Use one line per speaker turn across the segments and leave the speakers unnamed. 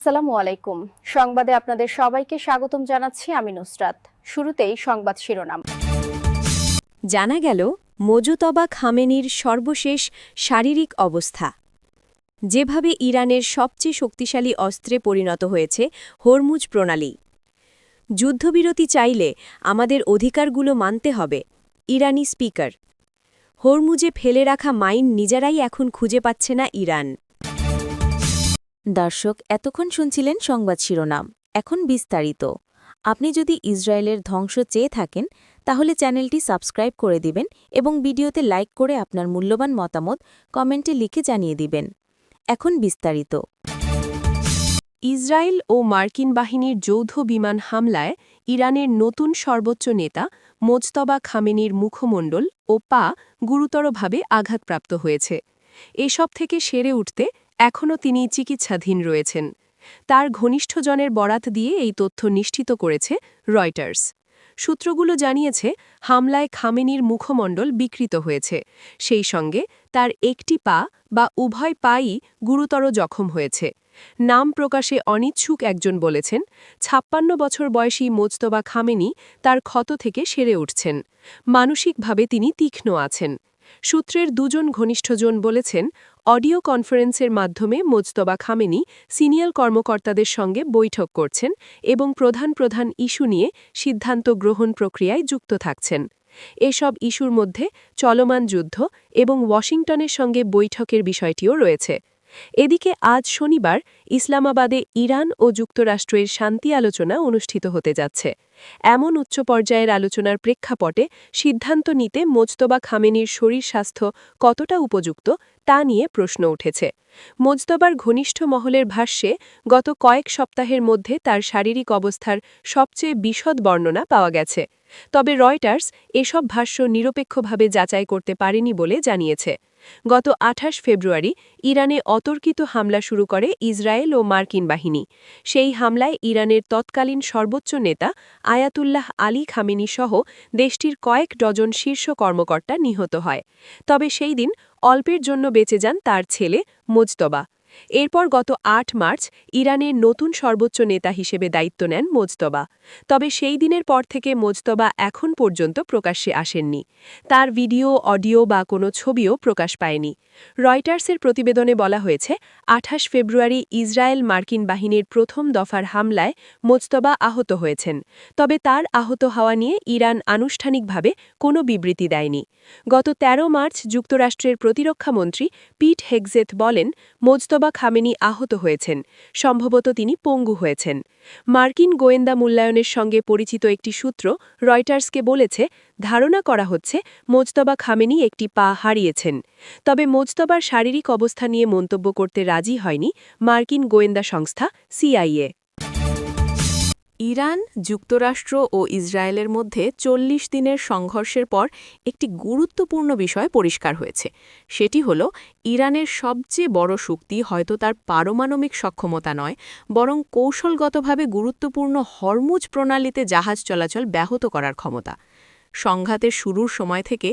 আসসালামু আলাইকুম। সংবাদে আপনাদের সবাইকে স্বাগতম জানাচ্ছি আমি নুসরাত। শুরুতেই সংবাদ শিরোনাম।
জানা গেল মজুতবা খামেনির সর্বশেষ শারীরিক অবস্থা। যেভাবে ইরানের সবচেয়ে শক্তিশালী অস্ত্রে পরিণত হয়েছে হরমুজ প্রণালী। যুদ্ধবিরতি চাইলে আমাদের অধিকারগুলো মানতে হবে, ইরানি স্পিকার। হরমুজে ফেলে রাখা মাইন নিজেরাই এখন খুঁজে পাচ্ছে না ইরান।
দর্শক, এতক্ষণ শুনছিলেন সংবাদ শিরোনাম। এখন বিস্তারিত। আপনি যদি ইসরায়েলের ধ্বংস চেয়ে থাকেন তাহলে চ্যানেলটি সাবস্ক্রাইব করে দিবেন এবং ভিডিওতে লাইক করে আপনার মূল্যবান মতামত কমেন্টে লিখে জানিয়ে দিবেন। এখন বিস্তারিত।
ইসরায়েল ও মার্কিন বাহিনীর যৌথ বিমান হামলায় ইরানের নতুন সর্বোচ্চ নেতা মোজতবা খামেনির মুখমণ্ডল ও পা গুরুতরভাবে আঘাতপ্রাপ্ত হয়েছে। এসব থেকে সেরে উঠতে এখনও তিনি চিকিৎসাধীন রয়েছেন। তার ঘনিষ্ঠজনের বরাত দিয়ে এই তথ্য নিশ্চিত করেছে রয়টার্স। সূত্রগুলো জানিয়েছে, হামলায় খামেনির মুখমণ্ডল বিকৃত হয়েছে, সেই সঙ্গে তার একটি পা বা উভয় পাই গুরুতর জখম হয়েছে। নাম প্রকাশে অনিচ্ছুক একজন বলেছেন, ৫৬ বছর বয়সী মোজতবা খামেনি তার ক্ষত থেকে সেরে উঠছেন। মানসিকভাবে তিনি তীক্ষ্ণ আছেন। সূত্রের দুজন ঘনিষ্ঠজন বলেছেন, অডিও কনফারেন্সের মাধ্যমে মোজতবা খামেনি সিনিয়র কর্মকর্তাদের সঙ্গে বৈঠক করছেন এবং প্রধান প্রধান ইস্যু নিয়ে সিদ্ধান্ত গ্রহণ প্রক্রিয়ায় যুক্ত থাকছেন। এসব ইস্যুর মধ্যে চলমান যুদ্ধ এবং ওয়াশিংটনের সঙ্গে বৈঠকের বিষয়টিও রয়েছে। এদিকে আজ শনিবার ইসলামাবাদে ইরান ও যুক্তরাষ্ট্রের শান্তি আলোচনা অনুষ্ঠিত হতে যাচ্ছে। এমন উচ্চ পর্যায়ের আলোচনার প্রেক্ষাপটে সিদ্ধান্ত নিতে মোজতবা খামেনির শরীর স্বাস্থ্য কতটা উপযুক্ত তা নিয়ে প্রশ্ন উঠেছে। মোজতবার ঘনিষ্ঠ মহলের ভাষ্যে গত কয়েক সপ্তাহের মধ্যে তার শারীরিক অবস্থার সবচেয়ে বিশদ বর্ণনা পাওয়া গেছে। তবে রয়টার্স এসব ভাষ্য নিরপেক্ষভাবে যাচাই করতে পারেনি বলে জানিয়েছে। গত ২৮ ফেব্রুয়ারি ইরানে অতর্কিত হামলা শুরু করে ইসরায়েল ও মার্কিন বাহিনী। সেই হামলায় ইরানের তৎকালীন সর্বোচ্চ নেতা আয়াতুল্লাহ আলী খামেনি সহ দেশটির কয়েক ডজন শীর্ষ কর্মকর্তা নিহত হয়। তবে সেই দিন অল্পের জন্য বেঁচে যান তার ছেলে মোজতবা। এরপর গত ৮ মার্চ ইরানের নতুন সর্বোচ্চ নেতা হিসেবে দায়িত্ব নেন মোজতবা। তবে সেই দিনের পর থেকে মোজতবা এখন পর্যন্ত প্রকাশ্যে আসেননি। তার ভিডিও, অডিও বা কোনো ছবিও প্রকাশ পায়নি। রয়টার্সের প্রতিবেদনে বলা হয়েছে, ২৮ ফেব্রুয়ারি ইসরায়েল মার্কিন বাহিনীর প্রথম দফার হামলায় মোজতবা আহত হয়েছেন। তবে তার আহত হওয়া নিয়ে ইরান আনুষ্ঠানিকভাবে কোনো বিবৃতি দেয়নি। গত ১৩ মার্চ যুক্তরাষ্ট্রের প্রতিরক্ষামন্ত্রী পিট হেগজেথ বলেন, মোজতবা খামেনি আহত হয়েছেন, সম্ভবত তিনি পঙ্গু হয়েছেন। মার্কিন গোয়েন্দা মূল্যায়নের সঙ্গে পরিচিত একটি সূত্র রয়টার্সকে বলেছে, ধারণা করা হচ্ছে মোজতবা খামেনি একটি পা হারিয়েছেন। তবে মোজতবার শারীরিক অবস্থা নিয়ে মন্তব্য করতে রাজি হয়নি মার্কিন গোয়েন্দা সংস্থা সিআইএ। ইরান, যুক্তরাষ্ট্র ও ইসরায়েলের মধ্যে ৪০ দিনের সংঘর্ষের পর একটি গুরুত্বপূর্ণ বিষয় পরিষ্কার হয়েছে। সেটি হল, ইরানের সবচেয়ে বড় শক্তি হয়তো তার পারমাণবিক সক্ষমতা নয়, বরং কৌশলগতভাবে গুরুত্বপূর্ণ হরমুজ প্রণালীতে জাহাজ চলাচল ব্যাহত করার ক্ষমতা। সংঘাতের শুরুর সময় থেকে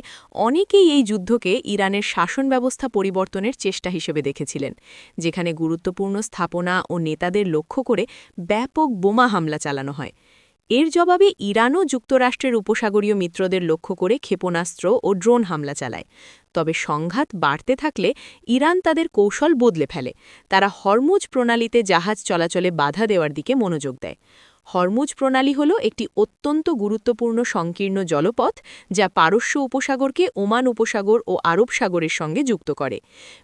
অনেকেই এই যুদ্ধকে ইরানের শাসন ব্যবস্থা পরিবর্তনের চেষ্টা হিসেবে দেখেছিলেন, যেখানে গুরুত্বপূর্ণ স্থাপনা ও নেতাদের লক্ষ্য করে ব্যাপক বোমা হামলা চালানো হয়। এর জবাবে ইরানও যুক্তরাষ্ট্রের উপসাগরীয় মিত্রদের লক্ষ্য করে ক্ষেপণাস্ত্র ও ড্রোন হামলা চালায়। তবে সংঘাত বাড়তে থাকলে ইরান তাদের কৌশল বদলে ফেলে। তারা হরমুজ প্রণালীতে জাহাজ চলাচলে বাধা দেওয়ার দিকে মনোযোগ দেয়। হরমুজ প্রণালী হল একটি অত্যন্ত গুরুত্বপূর্ণ সংকীর্ণ জলপথ, যা পারস্য উপসাগরকে ওমান উপসাগর ও আরব সাগরের সঙ্গে যুক্ত করে।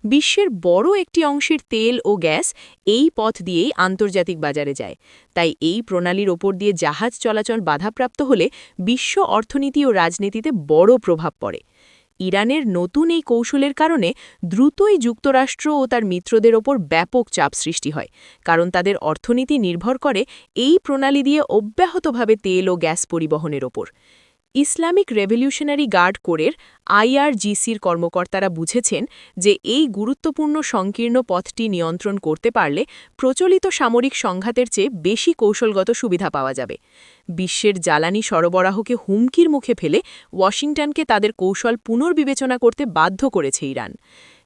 বিশ্বের বড় একটি অংশের তেল ও গ্যাস এই পথ দিয়েই আন্তর্জাতিক বাজারে যায়। তাই এই প্রণালীর ওপর দিয়ে জাহাজ চলাচল বাধাপ্রাপ্ত হলে বিশ্ব অর্থনীতি ও রাজনীতিতে বড় প্রভাব পড়ে। ইরানের নতুন এই কৌশলের কারণে দ্রুতই যুক্তরাষ্ট্র ও তার মিত্রদের ওপর ব্যাপক চাপ সৃষ্টি হয়, কারণ তাদের অর্থনীতি নির্ভর করে এই প্রণালী দিয়ে অব্যাহতভাবে তেল ও গ্যাস পরিবহনের ওপর। ইসলামিক রেভলিউশনারি গার্ড কোরের আইআরজিসির কর্মকর্তারা বুঝেছেন যে এই গুরুত্বপূর্ণ সংকীর্ণ পথটি নিয়ন্ত্রণ করতে পারলে প্রচলিত সামরিক সংঘাতের চেয়ে বেশি কৌশলগত সুবিধা পাওয়া যাবে। বিশ্বের জ্বালানি সরবরাহকে হুমকির মুখে ফেলে ওয়াশিংটনকে তাদের কৌশল পুনর্বিবেচনা করতে বাধ্য করেছে ইরান।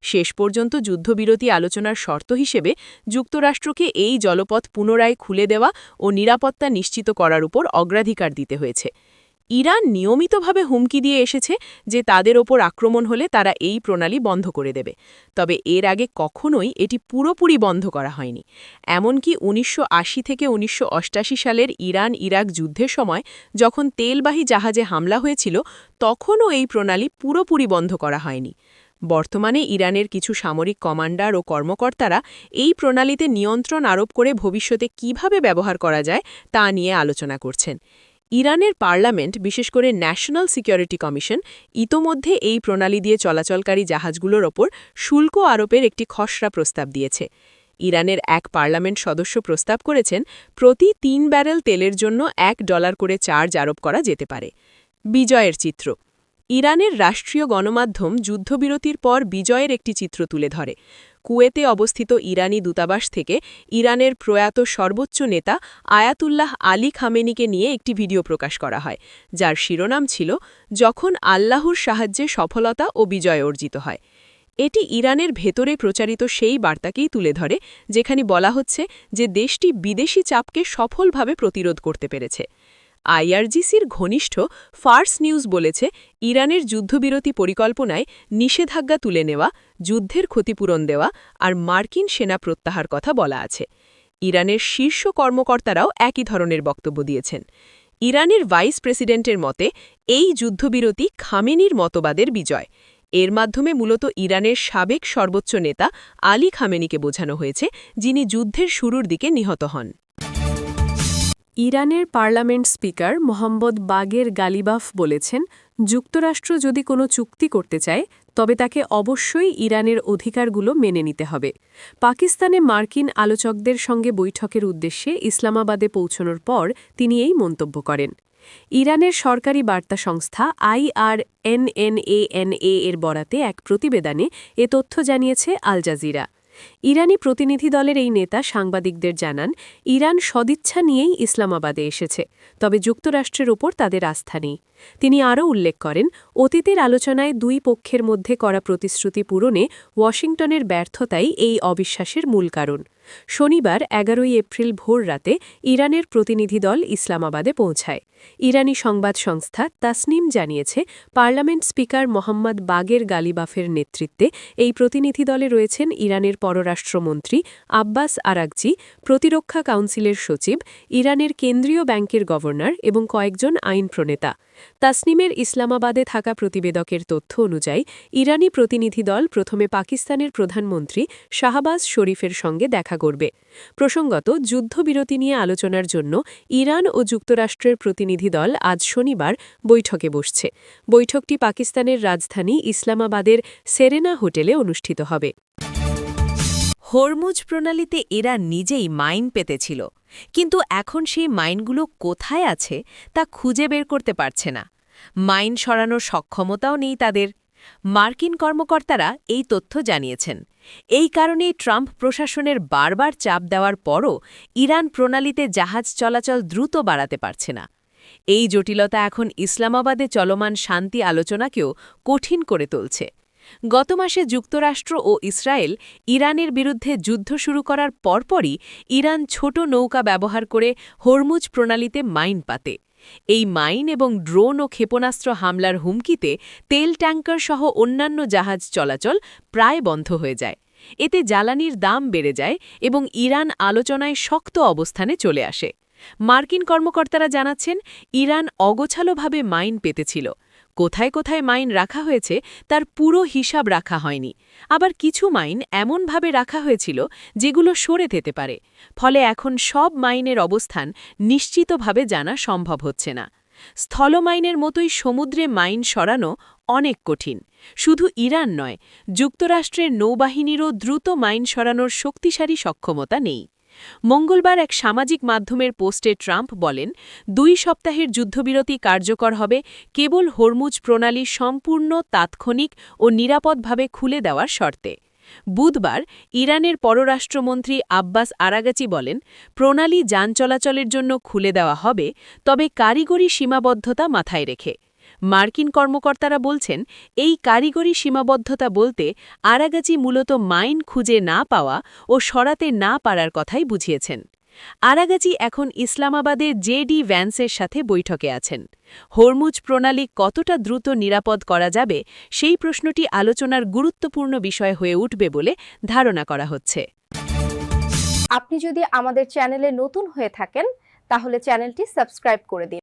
শেষ পর্যন্ত যুদ্ধবিরতি আলোচনার শর্ত হিসেবে যুক্তরাষ্ট্রকে এই জলপথ পুনরায় খুলে দেওয়া ও নিরাপত্তা নিশ্চিত করার উপর অগ্রাধিকার দিতে হয়েছে। ইরান নিয়মিতভাবে হুমকি দিয়ে এসেছে যে তাদের ওপর আক্রমণ হলে তারা এই প্রণালী বন্ধ করে দেবে, তবে এর আগে কখনোই এটি পুরোপুরি বন্ধ করা হয়নি। এমনকি ১৯৮০ থেকে ১৯৮৮ সালের ইরান-ইরাক যুদ্ধের সময় যখন তেলবাহী জাহাজে হামলা হয়েছিল, তখনও এই প্রণালী পুরোপুরি বন্ধ করা হয়নি। বর্তমানে ইরানের কিছু সামরিক কমান্ডার ও কর্মকর্তারা এই প্রণালীতে নিয়ন্ত্রণ আরোপ করে ভবিষ্যতে কিভাবে ব্যবহার করা যায় তা নিয়ে আলোচনা করছেন। ইরানের পার্লামেন্ট, বিশেষ করে ন্যাশনাল সিকিউরিটি কমিশন, ইতোমধ্যে এই প্রণালী দিয়ে চলাচলকারী জাহাজগুলোর ওপর শুল্ক আরোপের একটি খসড়া প্রস্তাব দিয়েছে। ইরানের এক পার্লামেন্ট সদস্য প্রস্তাব করেছেন প্রতি ৩ ব্যারেল তেলের জন্য $1 করে চার্জ আরোপ করা যেতে পারে। বিজয়ের চিত্র। ইরানের রাষ্ট্রীয় গণমাধ্যম যুদ্ধবিরতির পর বিজয়ের একটি চিত্র তুলে ধরে। কুয়েতে অবস্থিত ইরানি দূতাবাস থেকে ইরানের প্রয়াত সর্বোচ্চ নেতা আয়াতুল্লাহ আলী খামেনিকে নিয়ে একটি ভিডিও প্রকাশ করা হয়, যার শিরোনাম ছিল যখন আল্লাহর সাহায্যে সফলতা ও বিজয় অর্জিত হয়। এটি ইরানের ভেতরে প্রচারিত সেই বার্তাকেই তুলে ধরে যেখানে বলা হচ্ছে যে দেশটি বিদেশি চাপকে সফলভাবে প্রতিরোধ করতে পেরেছে। আইআরজিসির ঘনিষ্ঠ ফার্স নিউজ বলেছে, ইরানের যুদ্ধবিরতি পরিকল্পনায় নিষেধাজ্ঞা তুলে নেওয়া, যুদ্ধের ক্ষতিপূরণ দেওয়া আর মার্কিন সেনা প্রত্যাহার কথা বলা আছে। ইরানের শীর্ষ কর্মকর্তারাও একই ধরনের বক্তব্য দিয়েছেন। ইরানের ভাইস প্রেসিডেন্টের মতে এই যুদ্ধবিরতি খামেনির মতবাদের বিজয়। এর মাধ্যমে মূলত ইরানের সাবেক সর্বোচ্চ নেতা আলী খামেনিকে বোঝানো হয়েছে, যিনি যুদ্ধের শুরুর দিকে নিহত হন। ইরানের পার্লামেন্ট স্পিকার মোহাম্মদ বাগের গালিবাফ বলেছেন, যুক্তরাষ্ট্র যদি কোনো চুক্তি করতে চায় তবে তাকে অবশ্যই ইরানের অধিকারগুলো মেনে নিতে হবে। পাকিস্তানে মার্কিন আলোচকদের সঙ্গে বৈঠকের উদ্দেশ্যে ইসলামাবাদে পৌঁছানোর পর তিনি এই মন্তব্য করেন। ইরানের সরকারি বার্তা সংস্থা IRNNANA এর বরাতে এক প্রতিবেদনে এ তথ্য জানিয়েছে আল জাজিরা। ইরানি প্রতিনিধি দলের এই নেতা সাংবাদিকদের জানান, ইরান সদিচ্ছা নিয়েই ইসলামাবাদে এসেছে, তবে যুক্তরাষ্ট্রের ওপর তাদের আস্থা নেই। তিনি আরও উল্লেখ করেন, অতীতের আলোচনায় দুই পক্ষের মধ্যে করা প্রতিশ্রুতি পূরণে ওয়াশিংটনের ব্যর্থতাই এই অবিশ্বাসের মূল কারণ। শনিবার ১১ এপ্রিল ভোর রাতে ইরানের প্রতিনিধি দল ইসলামাবাদে পৌঁছায়। ইরানি সংবাদ সংস্থা তাসনিম জানিয়েছে, পার্লামেন্ট স্পিকার মোহাম্মদ বাগের গালিবাফের নেতৃত্বে এই প্রতিনিধি দলে রয়েছেন ইরানের পররাষ্ট্রমন্ত্রী আব্বাস আরাগচি, প্রতিরক্ষা কাউন্সিলের সচিব, ইরানের কেন্দ্রীয় ব্যাংকের গভর্নর এবং কয়েকজন আইন প্রণেতা। তাসনিমের ইসলামাবাদে থাকা প্রতিবেদকের তথ্য অনুযায়ী ইরানি প্রতিনিধি দল প্রথমে পাকিস্তানের প্রধানমন্ত্রী শাহবাজ শরীফের সঙ্গে দেখা করবে। প্রসঙ্গত, যুদ্ধবিরতি নিয়ে আলোচনার জন্য ইরান ও যুক্তরাষ্ট্রের প্রতিনিধি দল আজ শনিবার বৈঠকে বসছে। বৈঠকটি পাকিস্তানের রাজধানী ইসলামাবাদের সেরেনা হোটেলে অনুষ্ঠিত হবে।
হরমুজ প্রণালীতে এরা নিজেই মাইন পেতেছিল, কিন্তু এখন সেই মাইনগুলো কোথায় আছে তা খুঁজে বের করতে পারছে না। মাইন সরানোর সক্ষমতাও নেই তাদের। মার্কিন কর্মকর্তারা এই তথ্য জানিয়েছেন। এই কারণেই ট্রাম্প প্রশাসনের বারবার চাপ দেওয়ার পরও ইরান প্রণালীতে জাহাজ চলাচল দ্রুত বাড়াতে পারছে না। এই জটিলতা এখন ইসলামাবাদে চলমান শান্তি আলোচনাকেও কঠিন করে তুলছে। গত মাসে যুক্তরাষ্ট্র ও ইসরায়েল ইরানের বিরুদ্ধে যুদ্ধ শুরু করার পরপরই ইরান ছোট নৌকা ব্যবহার করে হরমুজ প্রণালীতে মাইন পাতে। এই মাইন এবং ড্রোন ও ক্ষেপণাস্ত্র হামলার হুমকিতে তেল ট্যাঙ্কার সহ অন্যান্য জাহাজ চলাচল প্রায় বন্ধ হয়ে যায়। এতে জ্বালানির দাম বেড়ে যায় এবং ইরান আলোচনায় শক্ত অবস্থানে চলে আসে। মার্কিন কর্মকর্তারা জানাচ্ছেন, ইরান অগোছালোভাবে মাইন পেতেছিল। কোথায় কোথায় মাইন রাখা হয়েছে তার পুরো হিসাব রাখা হয়নি। আবার কিছু মাইন এমনভাবে রাখা হয়েছিল যেগুলো সরে যেতে পারে। ফলে এখন সব মাইনের অবস্থান নিশ্চিতভাবে জানা সম্ভব হচ্ছে না। স্থলমাইনের মতোই সমুদ্রে মাইন সরানো অনেক কঠিন। শুধু ইরান নয়, যুক্তরাষ্ট্রের নৌবাহিনীরও দ্রুত মাইন সরানোর শক্তিশালী সক্ষমতা নেই। মঙ্গলবার এক সামাজিক মাধ্যমের পোস্টে ট্রাম্প বলেন, ২ সপ্তাহের যুদ্ধবিরতি কার্যকর হবে কেবল হরমুজ প্রণালী সম্পূর্ণ তাৎক্ষণিক ও নিরাপদভাবে খুলে দেওয়ার শর্তে। বুধবার ইরানের পররাষ্ট্রমন্ত্রী আব্বাস আরাগাচি বলেন, প্রণালী যান চলাচলের জন্য খুলে দেওয়া হবে, তবে কারিগরি সীমাবদ্ধতা মাথায় রেখে।
মার্কিন কর্মকর্তারা বলছেন এই কারিগরি সীমাবদ্ধতা বলতে আরাগাচি মূলত মাইন খুঁজে না পাওয়া ও সরাতে না পারার কথাই বুঝিয়েছেন। আরাগাচি এখন ইসলামাবাদের জেডি ভ্যান্সের সাথে বৈঠকে আছেন। হরমুজ প্রণালী কতটা দ্রুত নিরাপদ করা যাবে সেই প্রশ্নটি আলোচনার গুরুত্বপূর্ণ বিষয় হয়ে উঠবে বলে ধারণা করা হচ্ছে।
আপনি যদি আমাদের চ্যানেলে নতুন হয়ে থাকেন তাহলে চ্যানেলটি সাবস্ক্রাইব করে দিন।